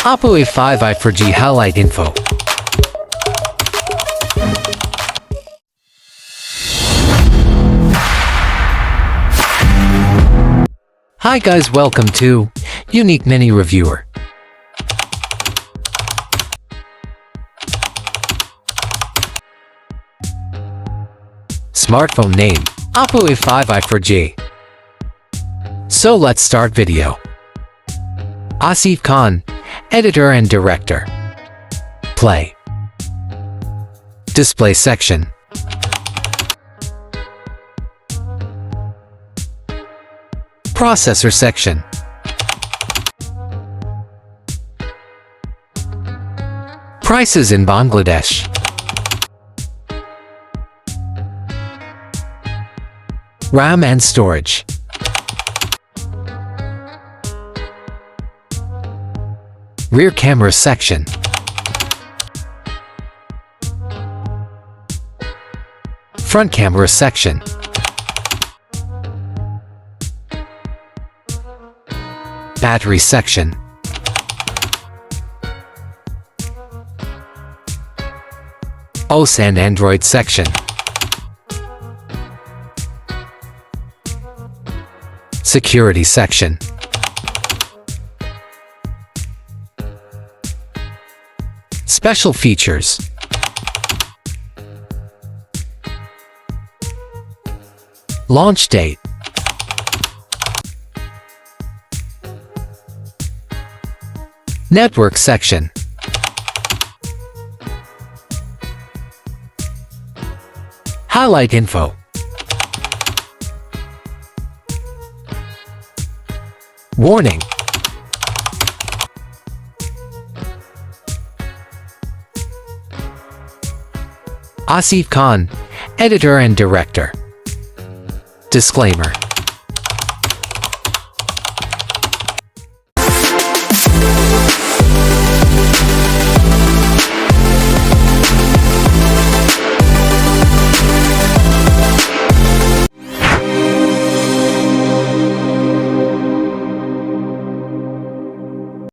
Oppo A5i 4G highlight info. Hi guys, welcome to Unique Mini Reviewer. Smartphone name, Oppo A5i 4G. So let's start video. Asif Khan, editor and director. Play. Display section. Processor section. Prices in Bangladesh. RAM and storage. Rear camera section. Front camera section. Battery section. OS and Android section. Security section. Special features. Launch date. Network section. Highlight info. Warning. Asif Khan, editor and director. Disclaimer.